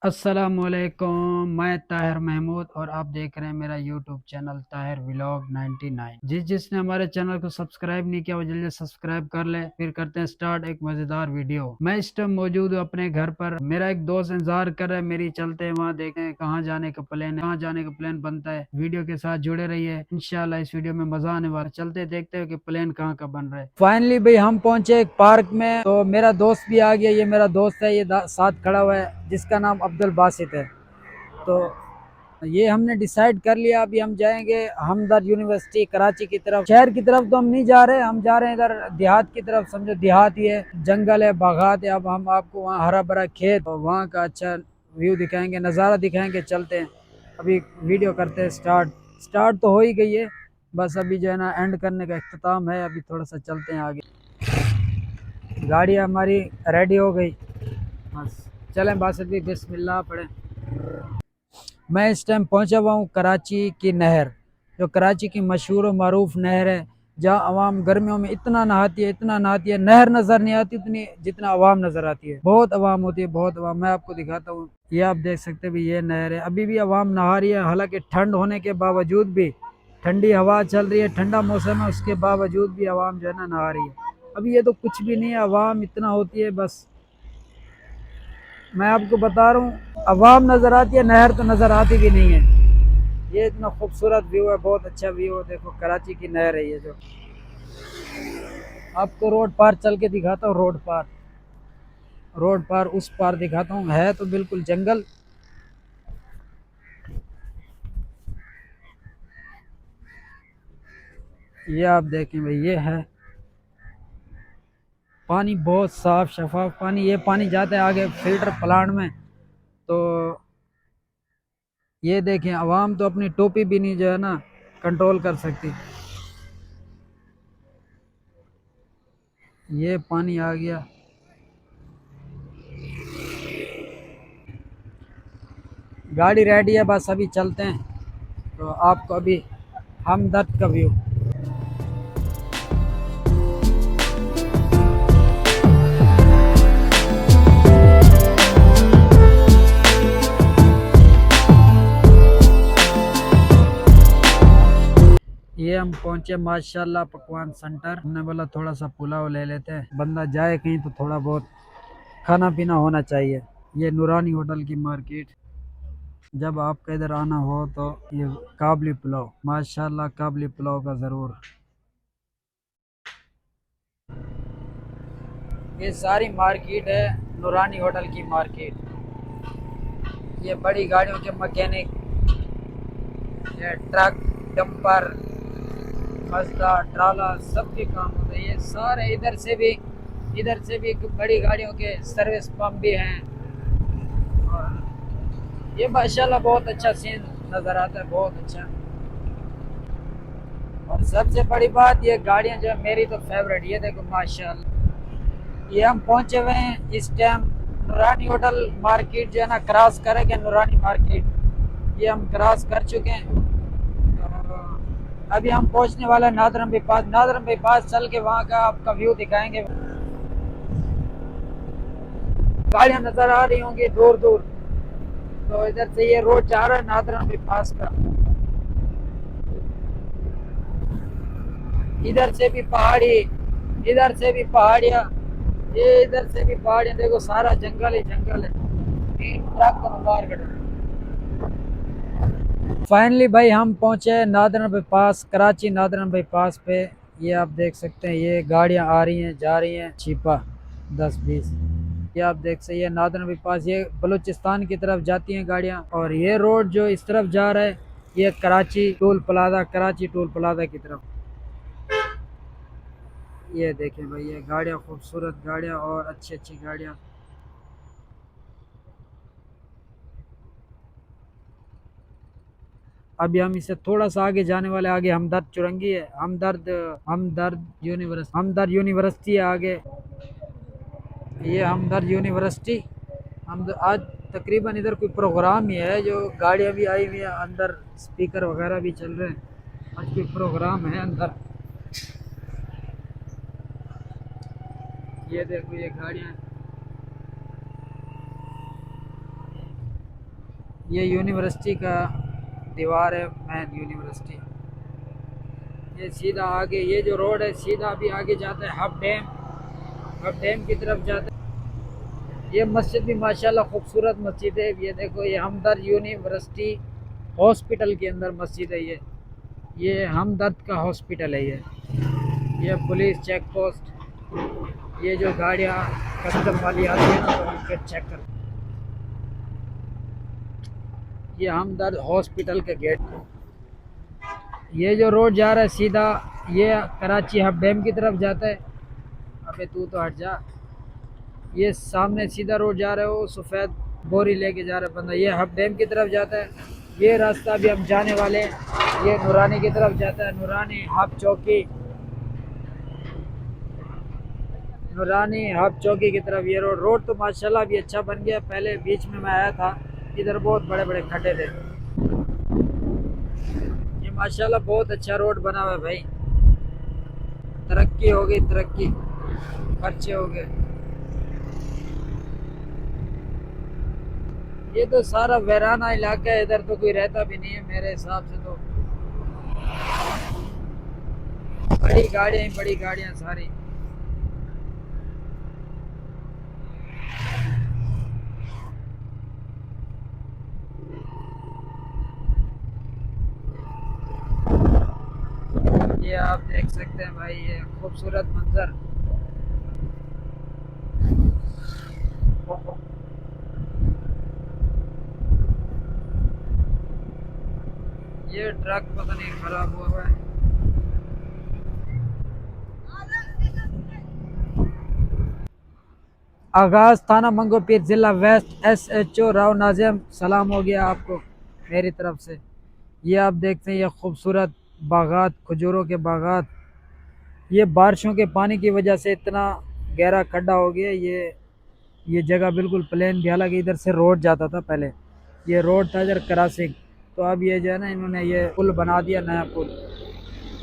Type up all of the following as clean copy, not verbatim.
अस्सलामुअलैकुम। मैं ताहिर महमूद और आप देख रहे हैं मेरा यूट्यूब चैनल ताहिर व्लॉग 99। जिसने हमारे चैनल को सब्सक्राइब नहीं किया वो जल्दी सब्सक्राइब कर ले। फिर करते हैं स्टार्ट एक मजेदार वीडियो। मैं इस टाइम मौजूद हूँ अपने घर पर। मेरा एक दोस्त इंतजार कर रहा है मेरी। चलते हैं वहाँ, देखते हैं कहाँ जाने का प्लान है, कहाँ जाने का प्लान बनता है। वीडियो के साथ जुड़े रहिए, इंशाल्लाह इस वीडियो में मजा आने वाला है। चलते देखते हैं कि प्लान कहाँ का बन रहा है। फाइनली भाई हम पहुंचे एक पार्क में, तो मेरा दोस्त भी आ गया। ये मेरा दोस्त है, ये साथ खड़ा हुआ है, जिसका नाम अब्दुल बासित है। तो ये हमने डिसाइड कर लिया, अभी हम जाएंगे हमदर्द यूनिवर्सिटी कराची की तरफ। शहर की तरफ तो हम नहीं जा रहे, हम जा रहे हैं इधर देहात की तरफ। समझो देहात ही है, जंगल है, बागात है। अब हम आपको वहाँ हरा भरा खेत और वहाँ का अच्छा व्यू दिखाएंगे, नज़ारा दिखाएंगे। चलते हैं, अभी वीडियो करते हैं स्टार्ट। स्टार्ट तो हो ही गई है, बस अभी जो है ना एंड करने का इख्तिताम है। अभी थोड़ा सा चलते हैं आगे। गाड़ी हमारी रेडी हो गई, बस चलें। बस अभी बिस्मिल्लाह पढ़ें। मैं इस टाइम पहुंचा हुआ हूँ कराची की नहर, जो कराची की मशहूर और मरूफ नहर है, जहाँ आवाम गर्मियों में इतना नहाती है, इतना नहाती है। नहर नज़र नहीं आती उतनी जितना आवाम नज़र आती है। बहुत आवाम होती है, बहुत आवाम। मैं आपको दिखाता हूँ, ये आप देख सकते हैं भी, ये नहर है। अभी भी आवाम नहा रही है, हालांकि ठंड होने के बावजूद भी, ठंडी हवा चल रही है, ठंडा मौसम है, उसके बावजूद भी आवाम जो है ना नहा रही है। अभी ये तो कुछ भी नहीं है, आवाम इतना होती है बस। मैं आपको बता रहा हूँ, अवाम नज़र आती है, नहर तो नज़र आती भी नहीं है। ये इतना खूबसूरत व्यू है, बहुत अच्छा व्यू है। देखो कराची की नहर है ये। जो आपको रोड पार चल के दिखाता हूँ, रोड पार, रोड पार उस पार दिखाता हूँ। है तो बिल्कुल जंगल। ये आप देखें भाई, ये है पानी, बहुत साफ शफाफ पानी। ये पानी जाता है आगे फिल्टर प्लांट में। तो ये देखें, आवाम तो अपनी टोपी भी नहीं जो है ना कंट्रोल कर सकती। ये पानी आ गया। गाड़ी रेडी है, बस अभी चलते हैं। तो आपको अभी हमदर्द का व्यू। ये हम पहुंचे माशाल्लाह पकवान सेंटर। हमने बोला थोड़ा सा पुलाव ले लेते हैं, बंदा जाए कहीं तो थोड़ा बहुत खाना पीना होना चाहिए। ये नूरानी होटल की मार्केट। जब आपका इधर आना हो तो ये काबली पुलाव, माशाल्लाह काबली पुलाव का ज़रूर। ये सारी मार्केट है नूरानी होटल की मार्केट। ये बड़ी गाड़ियों के मैकेनिक, ये ट्रक, डंपर, मजदा, ट्राला, सबके काम होते हैं। ये सारे इधर से भी बड़ी गाड़ियों के सर्विस पंप भी हैं। और ये माशाल्लाह बहुत अच्छा सीन नज़र आता है, बहुत अच्छा। और सबसे बड़ी बात, ये गाड़ियाँ जो है मेरी तो फेवरेट। ये देखो माशाल्लाह, ये हम पहुंचे हुए हैं इस टाइम नूरानी होटल मार्केट जो है ना क्रॉस करेंगे नूरानी मार्केट। ये हम क्रॉस कर चुके हैं। तो अभी हम पहुंचने वाले हैं नादरम बाईपास। नादरम बाईपास चल के वहाँ का आपका व्यू दिखाएंगे। गाड़ियाँ नज़र आ रही होंगी दूर दूर। तो इधर से ये रोड जा रहा है नादरम बाईपास का। इधर से भी पहाड़ी, इधर से भी पहाड़ियाँ, ये इधर से भी पहाड़ियाँ। देखो सारा जंगल ही जंगल है। ट्रक को बाहर करो। फाइनली भाई हम पहुंचे northern bypass, Karachi northern bypass पे। ये आप देख सकते हैं, ये गाड़ियां आ रही हैं जा रही हैं, छिपा 10-20। ये आप देख सकते हैं नादरन बाईपास, ये बलूचिस्तान की तरफ जाती हैं गाड़ियां। और ये रोड जो इस तरफ जा रहा है, ये Karachi toll plaza, Karachi toll plaza की तरफ। ये देखें भाई, ये गाड़ियाँ, खूबसूरत गाड़ियाँ और अच्छी अच्छी गाड़ियाँ। अभी हम इससे थोड़ा सा आगे जाने वाले, आगे हमदर्द चुरंगी है, हमदर्द, हमदर्द यूनिवर्सिटी है आगे। ये हमदर्द यूनिवर्सिटी। हम आज तकरीबन इधर कोई प्रोग्राम ही है, जो गाड़ियाँ भी आई हुई है अंदर, स्पीकर वगैरह भी चल रहे हैं। आज कोई प्रोग्राम है अंदर। ये देखो ये गाड़ियाँ। ये यूनिवर्सिटी का दीवार है, मैन यूनिवर्सिटी। ये सीधा आगे, ये जो रोड है सीधा अभी आगे जाता है हब डैम, हब डैम की तरफ जाता है। ये मस्जिद भी माशाल्लाह खूबसूरत मस्जिद है। ये देखो, ये हमदर्द यूनिवर्सिटी हॉस्पिटल के अंदर मस्जिद है ये हमदर्द का हॉस्पिटल है ये पुलिस चेक पोस्ट। ये जो गाड़ियाँ कस्टम वाली आती है ना, तो उनके चेक कर। ये हमदर्द हॉस्पिटल के गेट। ये जो रोड जा रहा है सीधा, ये कराची हब डैम की तरफ जाता है। अबे तू तो हट जा। ये सामने सीधा रोड जा रहा है, वो सफ़ेद बोरी लेके जा रहा है बंदा, ये हब डैम की तरफ जाता है। ये रास्ता भी हम जाने वाले हैं, ये नूरानी की तरफ जाता है, नूरानी हब चौकी, नूरानी हब चौकी की तरफ। ये रोड तो माशाल्लाह भी अच्छा बन गया। पहले बीच में मैं आया था, इधर बहुत बड़े बड़े खड्डे थे। ये माशाल्लाह बहुत अच्छा रोड बना हुआ है भाई। तरक्की हो गई, तरक्की, अच्छे हो गए। ये तो सारा वीराना इलाका है, इधर तो कोई रहता भी नहीं है मेरे हिसाब से। तो बड़ी गाड़ियाँ ही बड़ी गाड़ियाँ सारी। ये आप देख सकते हैं भाई, ये खूबसूरत मंजर। ये ट्रक पता नहीं खराब हुआ है। आगाज थाना मंगो पीर, जिला वेस्ट, SHO राव नाजिम। सलाम हो गया आपको मेरी तरफ से। ये आप देखते हैं, ये खूबसूरत बागात, खजूरों के बागात। ये बारिशों के पानी की वजह से इतना गहरा खड्डा हो गया। ये जगह बिल्कुल प्लेन थी, हालांकि इधर से रोड जाता था पहले। ये रोड था इधर क्रॉसिंग, तो अब ये जो है ना, इन्होंने ये पुल बना दिया, नया पुल।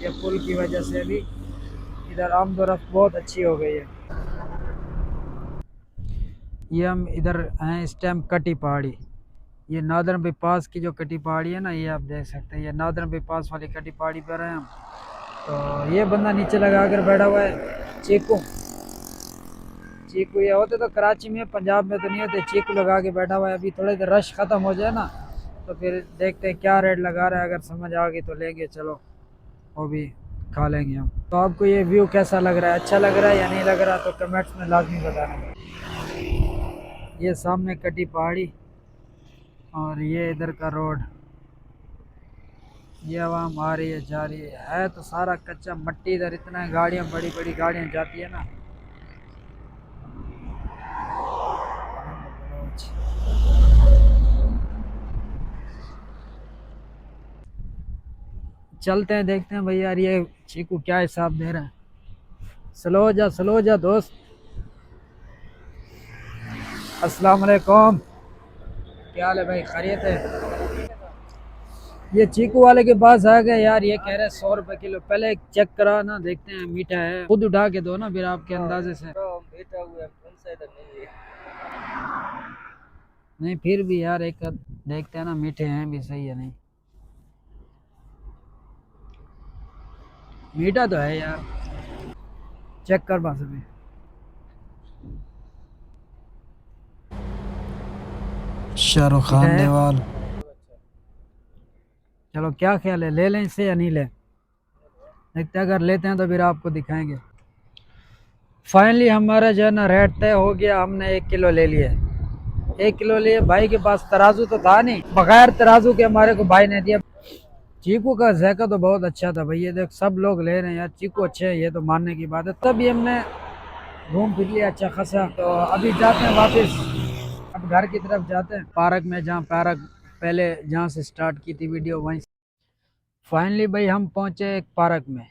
ये पुल की वजह से अभी इधर आमदोरफ्त बहुत अच्छी हो गई है। ये हम इधर हैं इस टाइम कटी पहाड़ी। ये नादरन बाईपास की जो कटी पहाड़ी है ना, ये आप देख सकते हैं, ये नादरन बाईपास वाली कटी पहाड़ी पर हैं हम। तो ये बंदा नीचे लगा कर बैठा हुआ है, चीकू। चीकू ये होते तो कराची में, पंजाब में तो नहीं होते। चीकू लगा के बैठा हुआ है। अभी थोड़े देर रश ख़त्म हो जाए ना, तो फिर देखते हैं क्या रेट लगा रहा है। अगर समझ आ गई तो लेंगे, चलो वो भी खा लेंगे हम। तो आपको ये व्यू कैसा लग रहा है, अच्छा लग रहा है या नहीं लग रहा, तो कमेंट्स में लाजमी बताना। ये सामने कटी पहाड़ी और ये इधर का रोड। ये आवाम आ रही है, जा रही है तो सारा कच्चा मट्टी। इधर इतना गाड़ियाँ, बड़ी बड़ी गाड़ियाँ जाती है ना। चलते हैं, देखते हैं भैया यार, ये चीकू क्या हिसाब दे रहा है। स्लो जा दोस्त। अस्सलाम वालेकुम, क्या हाल है भाई, खैरियत है? ये चीकू वाले के पास आ गए यार, ये कह रहे हैं 100 रुपए किलो। पहले चेक करा ना, देखते हैं मीठा है, खुद उठा के दो ना फिर आपके अंदाजे से। नहीं फिर भी यार एक देखते हैं ना, मीठे हैं भी सही है नहीं। मीठा तो है यार, चेक कर बस अभी। शाहरुख खान देवाल। चलो क्या ख्याल है, ले लें इसे या नहीं लें? देखते हैं, अगर लेते हैं तो फिर आपको दिखाएंगे। फाइनली हमारा जो है ना रेट तय हो गया, हमने 1 किलो ले लिया। 1 किलो लिए, भाई के पास तराजू तो था नहीं, बगैर तराजू के हमारे को भाई ने दिया। चीकू का जायका तो बहुत अच्छा था भाई, ये देख सब लोग ले रहे हैं यार, चीकू अच्छे हैं, ये तो मानने की बात है। तभी हमने घूम फिर लिया अच्छा खासा। तो अभी जाते हैं वापस, अब घर की तरफ जाते हैं, पार्क में, जहाँ पार्क पहले जहाँ से स्टार्ट की थी वीडियो वहीं। फाइनली भाई हम पहुंचे एक पार्क में।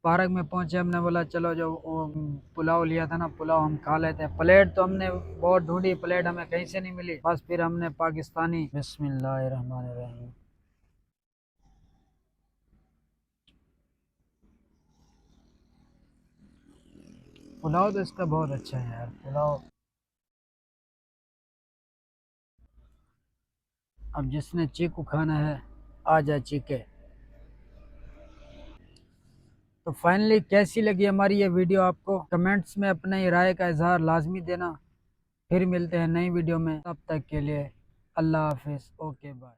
पार्क में पहुंचे, हमने बोला चलो जो वो पुलाव लिया था ना, पुलाव हम खा लेते हैं। प्लेट तो हमने बहुत ढूंढी, प्लेट हमें कहीं से नहीं मिली। बस फिर हमने पाकिस्तानी, बिस्मिल्लाहिर्रहमानिर्रहीम। पुलाव तो इसका बहुत अच्छा है यार, पुलाव। अब जिसने चीकू खाना है आ जाए चीके। तो फाइनली कैसी लगी हमारी ये वीडियो आपको? कमेंट्स में अपनी राय का इजहार लाजमी देना। फिर मिलते हैं नई वीडियो में, तब तक के लिए अल्लाह हाफिज़। Okay bye.